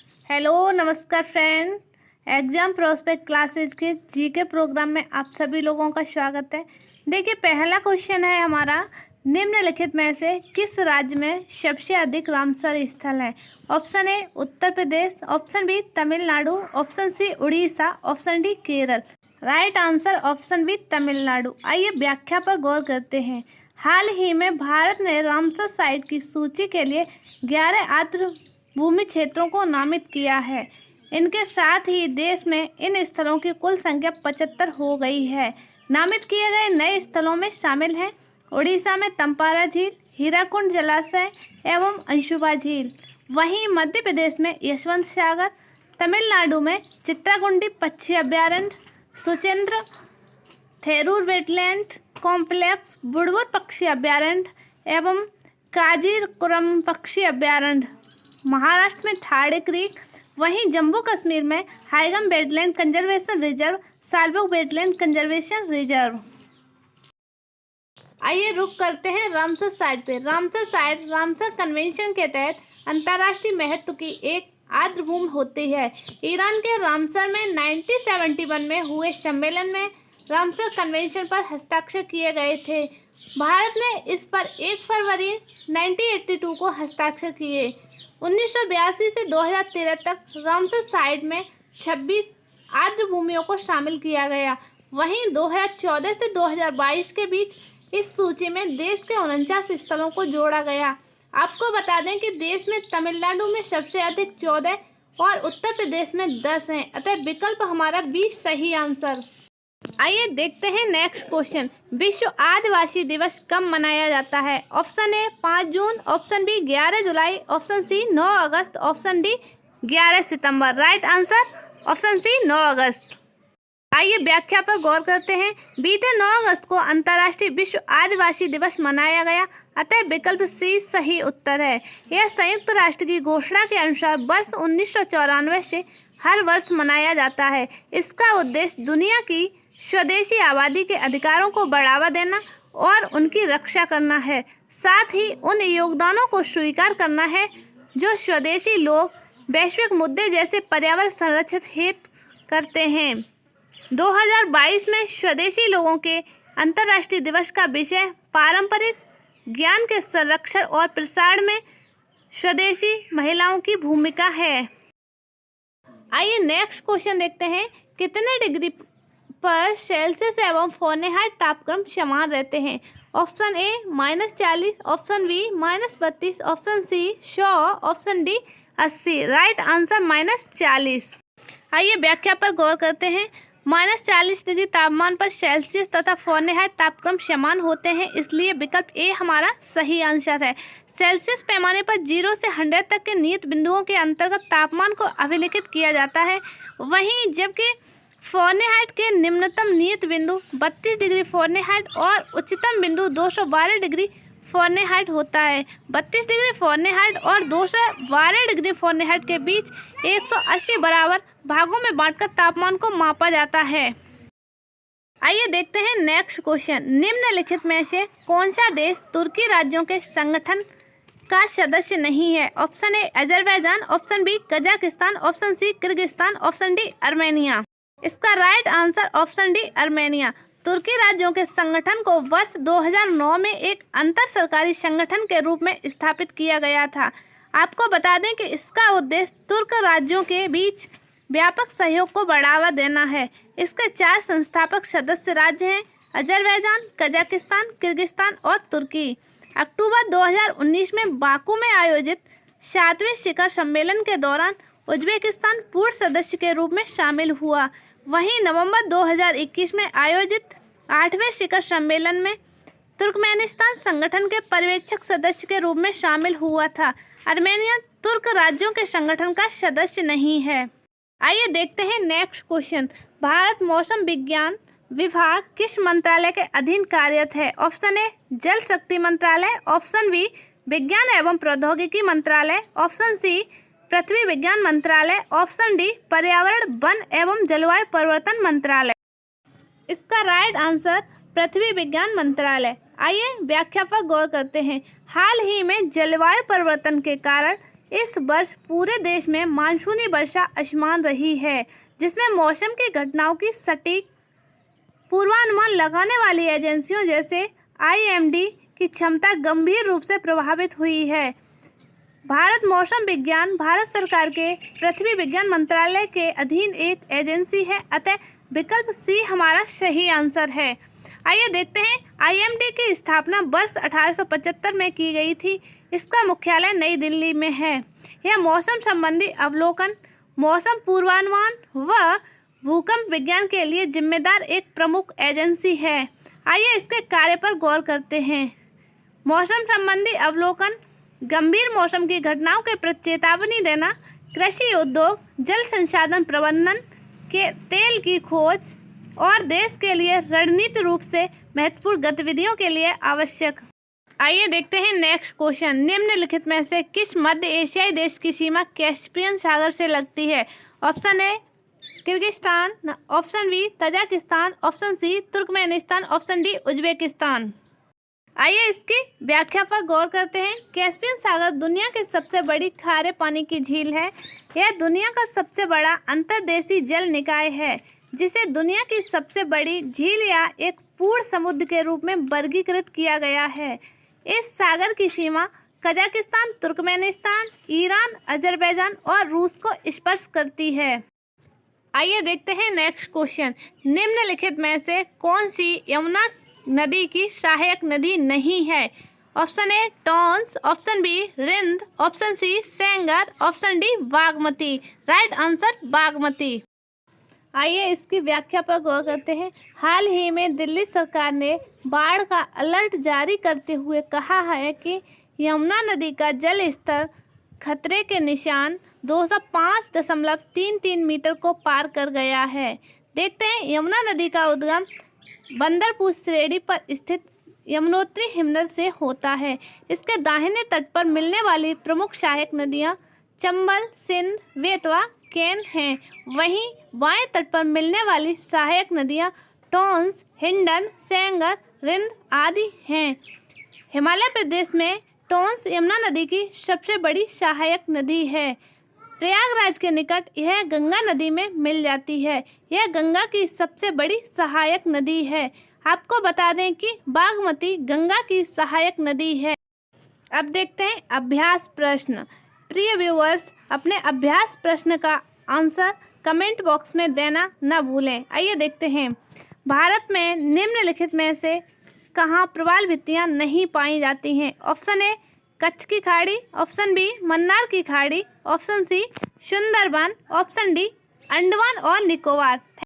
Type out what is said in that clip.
Hello नमस्कार friend. Exam prospect classes के GK programme में आप सभी लोगों का स्वागत है। देखिए, पहला क्वेश्चन है हमारा, निम्नलिखित में से किस राज्य में सबसे अधिक रामसर स्थल है? Option a Uttar Pradesh, option b Tamil Nadu, option c Orissa, option d Kerala. Right answer option b Tamil Nadu. आइए व्याख्या पर गौर करते हैं। हाल ही में भारत ने रामसर साइट की सूची के लिए 11 आर्द्र भूमि क्षेत्रों को नामित किया है। इनके साथ ही देश में इन स्थलों की कुल संख्या 75 हो गई है। नामित किए गए नए स्थलों में शामिल हैं उड़ीसा में तंपारा झील, हीराकुंड जलाशय एवं अंशुबा झील। वहीं मध्य प्रदेश में यशवंत सागर, तमिलनाडु में चित्राकुंडी पक्षी अभ्यारण्य, सुचेंद्र थेरूर वेटलैंड कॉम्प्लेक्स, बुड़बुड़ पक्षी अभ्यारण्य एवं काजीरकुरम पक्षी अभ्यारण्य। महाराष्ट्र में थाड़े क्रीक, वहीं जम्मू कश्मीर में Hygam wetland conservation reserve, Shallabugh wetland conservation reserve. आइए रुक करते हैं रामसर साइट पे। रामसर साइट रामसर कन्वेंशन के तहत अंतर्राष्ट्रीय महत्व की एक आर्द्रभूमि होती है। ईरान के रामसर में 1971 में हुए सम्मेलन में रामसर कन्वेंशन पर हस्ताक्षर किए गए थे। भारत ने इस पर 1 फरवरी 1982 को हस्ताक्षर किए। 1982 से 2013 तक रामसर साइट में 26 आर्द्रभूमियों को शामिल किया गया। वहीं 2014 से 2022 के बीच इस सूची में देश के 49 स्थलों को जोड़ा गया। आपको बता दें कि देश में तमिलनाडु में सबसे अधिक 14 और उत्तर प्रदेश में 10 हैं। अतः विकल्प हमारा 20 सही आंसर। आइए देखते हैं नेक्स्ट क्वेश्चन। विश्व आदिवासी दिवस कब मनाया जाता है? ऑप्शन ए 5 जून, ऑप्शन बी 11 जुलाई, ऑप्शन सी 9 अगस्त, ऑप्शन डी 11 सितंबर। राइट आंसर ऑप्शन सी 9 अगस्त। आइए व्याख्या पर गौर करते हैं। बीते 9 अगस्त को अंतर्राष्ट्रीय विश्व आदिवासी दिवस मनाया गया, अतः विकल्प सी सही उत्तर है। यह संयुक्त राष्ट्र की घोषणा के अनुसार वर्ष 1994 से हर वर्ष मनाया जाता है। इसका उद्देश्य दुनिया की स्वदेशी आबादी के अधिकारों को बढ़ावा देना और उनकी रक्षा करना है, साथ ही उन योगदानों को स्वीकार करना है जो स्वदेशी लोग वैश्विक मुद्दे जैसे पर्यावरण संरक्षण हेतु करते हैं। 2022 में स्वदेशी लोगों के अंतर्राष्ट्रीय दिवस का विषय पारंपरिक ज्ञान के संरक्षण और प्रसार में स्वदेशी महिलाओं की भूमिका है। आइए नेक्स्ट क्वेश्चन देखते हैं। कितने डिग्री पर सेल्सियस एवं फ़ारेनहाइट तापक्रम समान रहते हैं? Option a -40, option b -32, option c 100, option d 80। Right answer -40। आइए व्याख्या पर गौर करते हैं। -40 डिग्री तापमान पर सेल्सियस तथा फ़ारेनहाइट तापक्रम समान होते हैं, इसलिए विकल्प ए हमारा सही आंसर है। सेल्सियस पैमाने पर 0 से 100 तक के नियत बिंदुओं के अंतर्गत तापमान को अभिलिखित किया जाता है। वहीं जबकि फ़ारेनहाइट के निम्नतम नियत बिंदु 32 डिग्री फ़ारेनहाइट और उच्चतम बिंदु 212 डिग्री फ़ारेनहाइट होता है। 32 डिग्री फ़ारेनहाइट और 212 डिग्री फ़ारेनहाइट के बीच 180 बराबर भागों में बांटकर तापमान को मापा जाता है। आइए देखते हैं नेक्स्ट क्वेश्चन। निम्नलिखित में से कौन सा देश तुर्की राज्यों के संगठन का सदस्य नहीं है? Option A Azerbaijan, option B Kazakhstan, option C Kyrgyzstan, option D Armenia. इसका right answer option D Armenia. तुर्की राज्यों के संगठन को वर्ष 2009 में एक अंतर सरकारी संगठन के रूप में स्थापित किया गया था। आपको बता दें कि इसका उद्देश्य तुर्क राज्यों के बीच व्यापक सहयोग को बढ़ावा देना है। इसके 4 संस्थापक सदस्य राज्य हैं अजरबैजान, कजाकिस्तान, किर्गिस्तान और तुर्की। अक्टूबर 2019 में बाकू में आयोजित 7वें शिखर सम्मेलन के दौरान उज्बेकिस्तान पूर्ण सदस्य के रूप में शामिल हुआ। वहीं नवंबर 2021 में आयोजित 8वें शिखर सम्मेलन में तुर्कमेनिस्तान संगठन के पर्यवेक्षक सदस्य के रूप में शामिल हुआ था। आर्मेनिया तुर्क राज्यों के संगठन का सदस्य नहीं है। आइए देखते हैं नेक्स्ट क्वेश्चन। भारत मौसम विज्ञान विभाग किस मंत्रालय के अधीन कार्यरत है? ऑप्शन ए जल शक्ति मंत्रालय, ऑप्शन बी विज्ञान एवं प्रौद्योगिकी मंत्रालय, ऑप्शन सी पृथ्वी विज्ञान मंत्रालय, ऑप्शन डी पर्यावरण वन एवं जलवायु परिवर्तन मंत्रालय। इसका राइट आंसर पृथ्वी विज्ञान मंत्रालय। आइए व्याख्या पर गौर करते हैं। हाल ही में जलवायु परिवर्तन के कारण इस वर्ष पूरे देश में मानसूनी वर्षा असमान रही है, जिसमें मौसम की घटनाओं की सटीक पूर्वानुमान लगाने वाली एजेंसियों जैसे IMD की क्षमता गंभीर रूप से प्रभावित हुई है। भारत मौसम विज्ञान भारत सरकार के पृथ्वी विज्ञान मंत्रालय के अधीन एक एजेंसी है, अतः विकल्प सी हमारा सही आंसर है। आइए देखते हैं, IMD की स्थापना वर्ष 1875 में की गई थी। इसका मुख्यालय नई दिल्ली में है। यह मौसम संबंधी अवलोकन, मौसम पूर्वानुमान व भूकंप विज्ञान के लिए जिम्मेदार एक प्रमुख एजेंसी है। आइए इसके कार्य पर गौर करते हैं। मौसम संबंधी अवलोकन, गंभीर मौसम की घटनाओं के प्रति चेतावनी देना, कृषि उद्योग, जल संसाधन प्रबंधन के तेल की खोज और देश के लिए रणनीतिक रूप से महत्वपूर्ण गतिविधियों के लिए आवश्यक। आइए देखते हैं नेक्स्ट क्वेश्चन। निम्नलिखित में से किस मध्य एशियाई देश की सीमा कैस्पियन सागर से लगती है? Option a Kyrgyzstan, option b Tajikistan, option c Turkmenistan, option d Uzbekistan. आइए इसकी व्याख्या पर गौर करते हैं। कैस्पियन सागर दुनिया की सबसे बड़ी खारे पानी की झील है। यह दुनिया का सबसे बड़ा अंतर्देशीय जल निकाय है, जिसे दुनिया की सबसे बड़ी झील या एक पूर्ण समुद्र के रूप में वर्गीकृत किया गया है। इस सागर की सीमा कजाकिस्तान, तुर्कमेनिस्तान, ईरान, अजरबैजान और रूस को स्पर्श करती है। आइए देखते हैं नेक्स्ट क्वेश्चन। निम्नलिखित में से कौन सी यमुना नदी की सहायक नदी नहीं है? Option A Tons, option B Rind, option C Sengar, option D Bagmati. Right answer Bagmati. आइए इसकी व्याख्या पर गौर करते हैं। हाल ही में दिल्ली सरकार ने बाढ़ का अलर्ट जारी करते हुए कहा है कि यमुना नदी का जल स्तर खतरे के निशान 205.33 मीटर को पार कर गया है। देखते हैं, यमुना नदी का उद्गम बंदरपुर श्रेणी पर स्थित यमुनोत्री हिमनद से होता है। इसके दाहिने तट पर मिलने वाली प्रमुख सहायक नदियां चंबल, सिंध, बेतवा, केन हैं। वहीं बाएं तट पर मिलने वाली सहायक नदियां टॉन्स, हिंडन, सेंगर, रिंद आदि हैं। हिमाचल प्रदेश में टॉन्स यमुना नदी की सबसे बड़ी सहायक नदी है। प्रयागराज के निकट यह गंगा नदी में मिल जाती है। यह गंगा की सबसे बड़ी सहायक नदी है। आपको बता दें कि बागमती गंगा की सहायक नदी है। अब देखते हैं अभ्यास प्रश्न। प्रिय व्यूअर्स, अपने अभ्यास प्रश्न का आंसर कमेंट बॉक्स में देना न भूलें। आइए देखते हैं, भारत में निम्नलिखित में से कहाँ प्रवाल भित्तियाँ नहीं पाई जाती हैं? ऑप्शन ए कच्छ की खाड़ी, ऑप्शन बी मन्नार की खाड़ी, option c Sundarbans, option d Andaman और निकोबार।